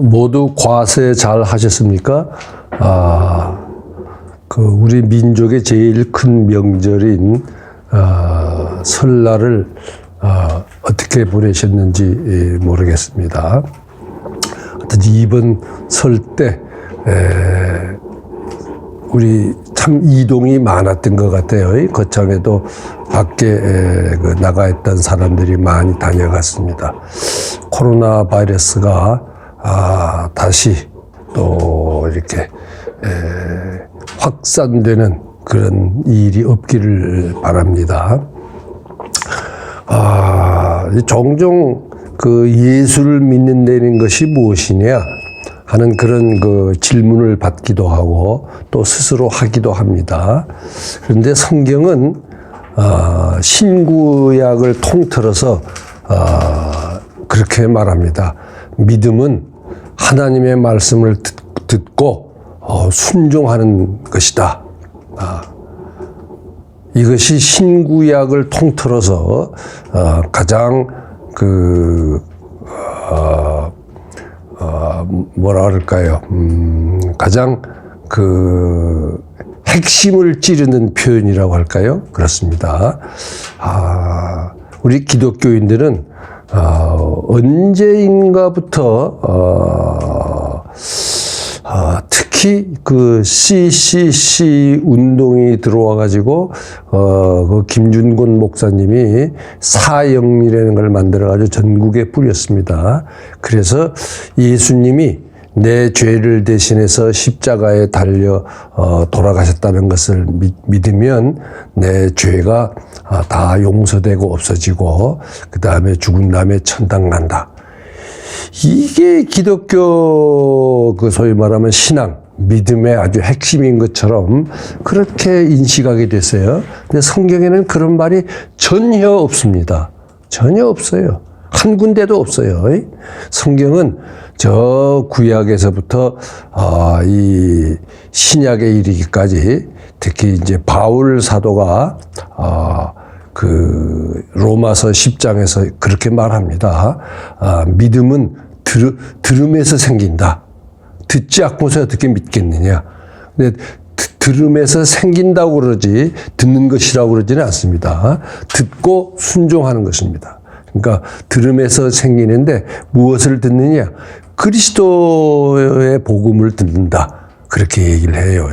모두 과세 잘 하셨습니까? 우리 민족의 제일 큰 명절인 설날을 어떻게 보내셨는지 모르겠습니다. 하여튼 이번 설 때 우리 참 이동이 많았던 것 같아요. 거창에도 밖에 나가 있던 사람들이 많이 다녀갔습니다. 코로나 바이러스가 다시 또 이렇게 확산되는 그런 일이 없기를 바랍니다. 종종 그 예수를 믿는다는 것이 무엇이냐 하는 그런 그 질문을 받기도 하고 또 스스로 하기도 합니다. 그런데 성경은 신구약을 통틀어서 그렇게 말합니다. 믿음은 하나님의 말씀을 듣고 순종하는 것이다. 이것이 신구약을 통틀어서 가장 뭐라 그럴까요? 가장 핵심을 찌르는 표현이라고 할까요? 그렇습니다. 우리 기독교인들은 언제인가부터 특히 그 CCC 운동이 들어와가지고 그 김준곤 목사님이 사형이라는 걸 만들어가지고 전국에 뿌렸습니다. 그래서 예수님이 내 죄를 대신해서 십자가에 달려 돌아가셨다는 것을 믿으면 내 죄가 다 용서되고 없어지고 그 다음에 죽은 다음에 천당 간다. 이게 기독교 소위 말하면 신앙, 믿음의 아주 핵심인 것처럼 그렇게 인식하게 됐어요. 근데 성경에는 그런 말이 전혀 없습니다. 전혀 없어요. 한 군데도 없어요. 성경은 저 구약에서부터 이 신약에 이르기까지 특히 이제 바울 사도가 로마서 10장에서 그렇게 말합니다. 믿음은 들음에서 생긴다. 듣지 않고서 어떻게 믿겠느냐. 근데 들음에서 생긴다고 그러지 듣는 것이라고 그러지는 않습니다. 듣고 순종하는 것입니다. 그러니까 들음에서 생기는데 무엇을 듣느냐? 그리스도의 복음을 듣는다. 그렇게 얘기를 해요.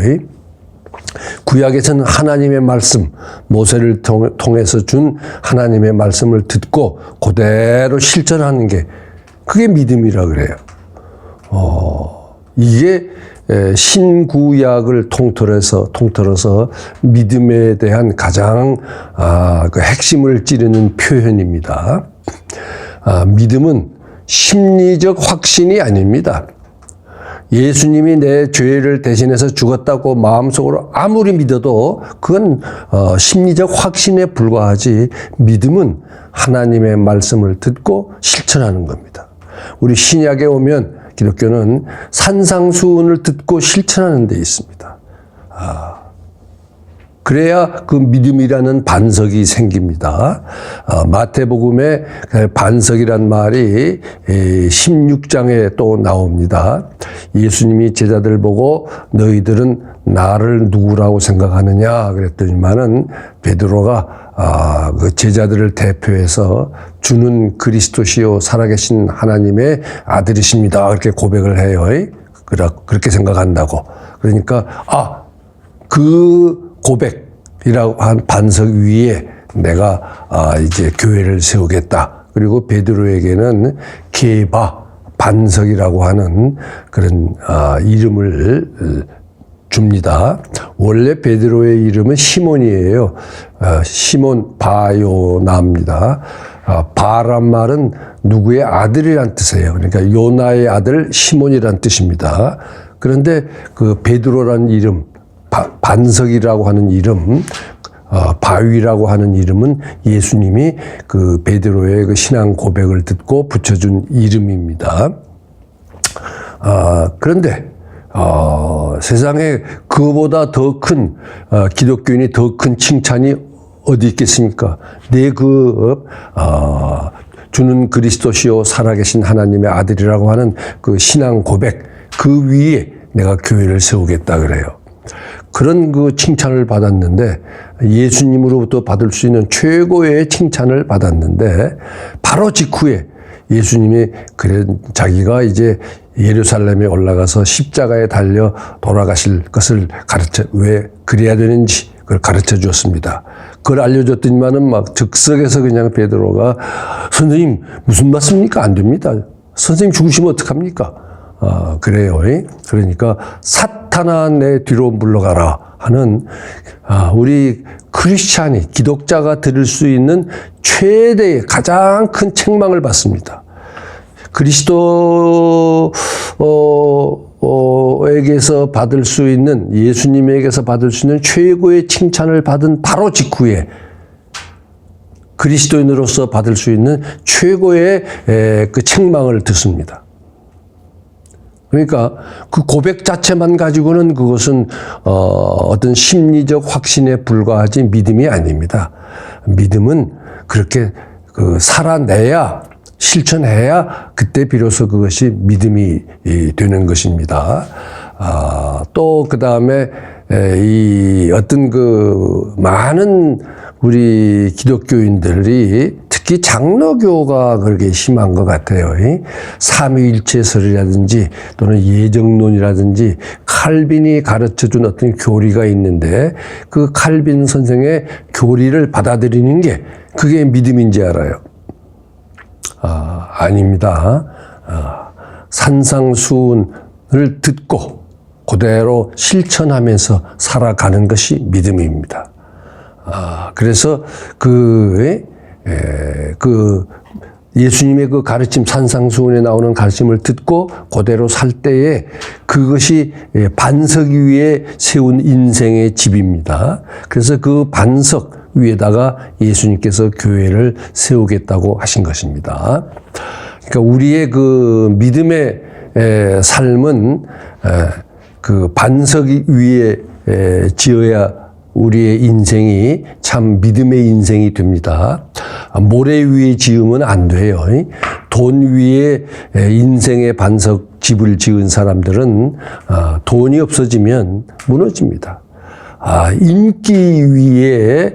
구약에서는 하나님의 말씀, 모세를 통해서 준 하나님의 말씀을 듣고 그대로 실천하는 게 그게 믿음이라 그래요. 이게 신구약을 통틀어서 믿음에 대한 가장 그 핵심을 찌르는 표현입니다. 믿음은 심리적 확신이 아닙니다. 예수님이 내 죄를 대신해서 죽었다고 마음속으로 아무리 믿어도 그건 심리적 확신에 불과하지 믿음은 하나님의 말씀을 듣고 실천하는 겁니다. 우리 신약에 오면 기독교는 산상수훈을 듣고 실천하는 데 있습니다. 그래야 그 믿음이라는 반석이 생깁니다. 마태복음에 반석이란 말이 16장에 또 나옵니다. 예수님이 제자들 보고 너희들은 나를 누구라고 생각하느냐 그랬더니만은 베드로가 그 제자들을 대표해서 주는 그리스도시요 살아계신 하나님의 아들이십니다. 그렇게 고백을 해요. 그렇게 생각한다고. 그러니까 그 고백이라고 한 반석 위에 내가 이제 교회를 세우겠다. 그리고 베드로에게는 게바 반석이라고 하는 그런 이름을 줍니다. 원래 베드로의 이름은 시몬이에요. 시몬 바요나입니다. 바란 말은 누구의 아들이란 뜻이에요. 그러니까 요나의 아들 시몬이란 뜻입니다. 그런데 그 베드로란 이름, 반석이라고 하는 이름, 바위라고 하는 이름은 예수님이 그 베드로의 그 신앙 고백을 듣고 붙여준 이름입니다. 그런데 세상에 그보다 더 큰 기독교인이 더 큰 칭찬이 어디 있겠습니까? 내 주는 그리스도시요 살아계신 하나님의 아들이라고 하는 그 신앙 고백, 그 위에 내가 교회를 세우겠다 그래요. 그런 그 칭찬을 받았는데, 예수님으로부터 받을 수 있는 최고의 칭찬을 받았는데, 바로 직후에 예수님이 그래 자기가 이제 예루살렘에 올라가서 십자가에 달려 돌아가실 것을 왜 그래야 되는지 그걸 가르쳐 주었습니다. 그걸 알려줬더니만은 막 즉석에서 그냥 베드로가 선생님 무슨 말씀입니까? 안 됩니다. 선생님 죽으시면 어떡합니까? 그래요. 그러니까 사탄아 내 뒤로 물러가라 하는 우리 크리스찬이 기독자가 들을 수 있는 최대의 가장 큰 책망을 받습니다. 그리스도에게서 받을 수 있는, 예수님에게서 받을 수 있는 최고의 칭찬을 받은 바로 직후에 그리스도인으로서 받을 수 있는 최고의 그 책망을 듣습니다. 그러니까 그 고백 자체만 가지고는 그것은 어떤 심리적 확신에 불과하지 믿음이 아닙니다. 믿음은 그렇게 살아내야, 실천해야 그때 비로소 그것이 믿음이 되는 것입니다. 또 그 다음에 이 어떤 그 많은 우리 기독교인들이 특히 장로교가 그렇게 심한 것 같아요. 삼위일체설이라든지 또는 예정론이라든지 칼빈이 가르쳐준 어떤 교리가 있는데 그 칼빈 선생의 교리를 받아들이는 게 그게 믿음인지 알아요? 아닙니다. 산상수훈을 듣고 그대로 실천하면서 살아가는 것이 믿음입니다. 그래서 예수님의 그 가르침, 산상수훈에 나오는 가르침을 듣고 그대로 살 때에 그것이 반석 위에 세운 인생의 집입니다. 그래서 그 반석 위에다가 예수님께서 교회를 세우겠다고 하신 것입니다. 그러니까 우리의 그 믿음의 삶은 그 반석 위에 지어야 우리의 인생이 참 믿음의 인생이 됩니다. 모래 위에 지으면 안 돼요. 돈 위에 인생의 반석 집을 지은 사람들은 돈이 없어지면 무너집니다. 인기 위에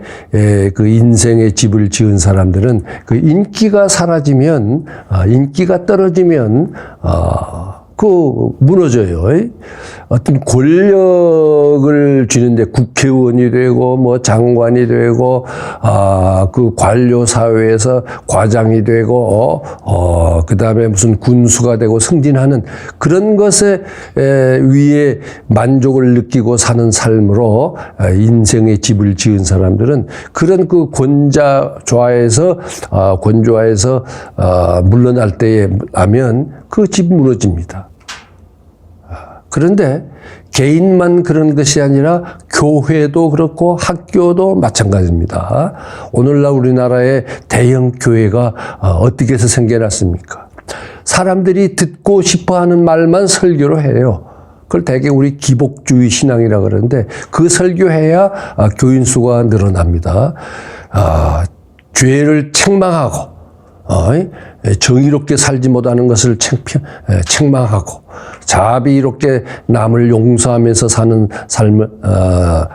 그 인생의 집을 지은 사람들은 그 인기가 사라지면, 인기가 떨어지면 무너져요. 어떤 권력을 쥐는데 국회의원이 되고, 뭐 장관이 되고, 그 관료 사회에서 과장이 되고, 그 다음에 무슨 군수가 되고 승진하는 그런 것에 위에 만족을 느끼고 사는 삶으로 인생의 집을 지은 사람들은 그런 그 권좌에서 물러날 때에 하면 그 집 무너집니다. 그런데 개인만 그런 것이 아니라 교회도 그렇고 학교도 마찬가지입니다. 오늘날 우리나라의 대형 교회가 어떻게 해서 생겨났습니까? 사람들이 듣고 싶어하는 말만 설교로 해요. 그걸 대개 우리 기복주의 신앙이라 그러는데 그 설교해야 교인 수가 늘어납니다. 죄를 책망하고 정의롭게 살지 못하는 것을 책망하고 자비롭게 남을 용서하면서 사는 삶을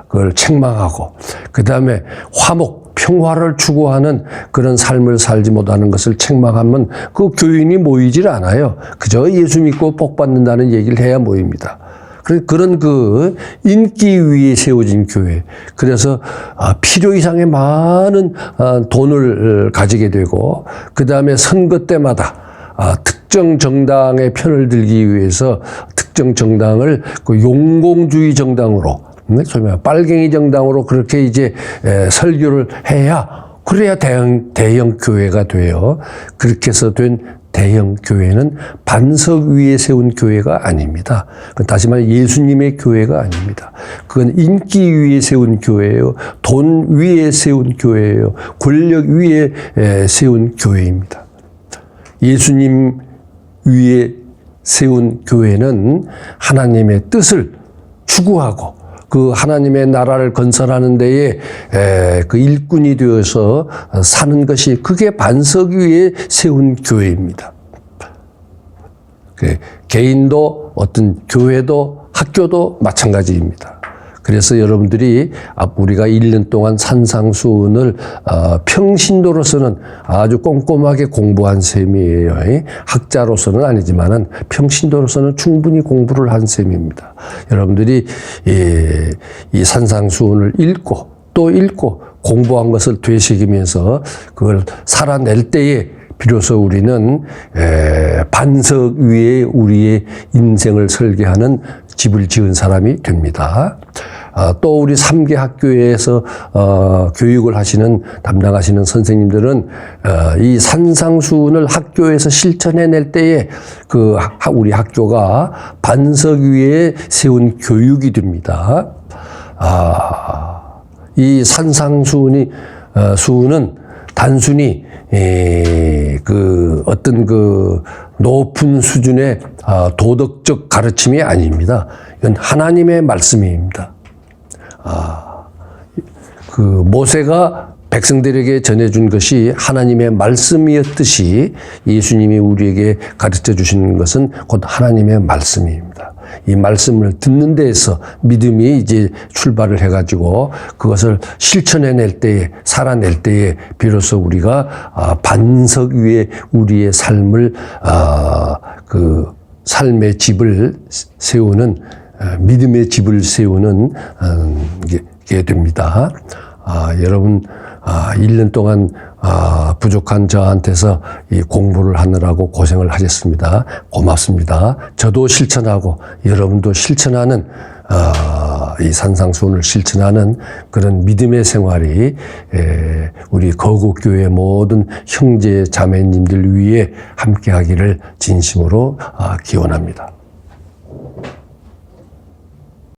그걸 책망하고 그 다음에 화목 평화를 추구하는 그런 삶을 살지 못하는 것을 책망하면 그 교인이 모이질 않아요. 그저 예수 믿고 복 받는다는 얘기를 해야 모입니다. 그런 그 인기 위에 세워진 교회. 그래서 필요 이상의 많은 돈을 가지게 되고 그 다음에 선거 때마다 특정 정당의 편을 들기 위해서 특정 정당을 그 용공주의 정당으로, 소위 말해 빨갱이 정당으로 그렇게 이제 설교를 해야 그래야 대형 교회가 돼요. 그렇게 해서 된 대형 교회는 반석 위에 세운 교회가 아닙니다. 다시 말해 예수님의 교회가 아닙니다. 그건 인기 위에 세운 교회예요. 돈 위에 세운 교회예요. 권력 위에 세운 교회입니다. 예수님 위에 세운 교회는 하나님의 뜻을 추구하고 그 하나님의 나라를 건설하는 데에 그 일꾼이 되어서 사는 것이 그게 반석 위에 세운 교회입니다. 개인도 어떤 교회도 학교도 마찬가지입니다. 그래서 여러분들이 우리가 1년 동안 산상수훈을 평신도로서는 아주 꼼꼼하게 공부한 셈이에요. 학자로서는 아니지만은 평신도로서는 충분히 공부를 한 셈입니다. 여러분들이 이 산상수훈을 읽고 또 읽고 공부한 것을 되새기면서 그걸 살아낼 때에 비로소 우리는 반석 위에 우리의 인생을 설계하는 집을 지은 사람이 됩니다. 또 우리 3개 학교에서 교육을 하시는 담당하시는 선생님들은 이 산상수훈을 학교에서 실천해낼 때에 그 우리 학교가 반석 위에 세운 교육이 됩니다. 이 산상수훈이 수훈은 단순히 그 어떤 그 높은 수준의 도덕적 가르침이 아닙니다. 이건 하나님의 말씀입니다. 그 모세가 백성들에게 전해준 것이 하나님의 말씀이었듯이 예수님이 우리에게 가르쳐 주시는 것은 곧 하나님의 말씀입니다. 이 말씀을 듣는 데에서 믿음이 이제 출발을 해가지고 그것을 실천해낼 때에, 살아낼 때에 비로소 우리가 반석 위에 우리의 삶을 그 삶의 집을 세우는 믿음의 집을 세우는 게 됩니다. 여러분 1년 동안 부족한 저한테서 이 공부를 하느라고 고생을 하셨습니다. 고맙습니다. 저도 실천하고 여러분도 실천하는 이 산상수훈을 실천하는 그런 믿음의 생활이 우리 거국교회 모든 형제 자매님들 위해 함께하기를 진심으로 기원합니다.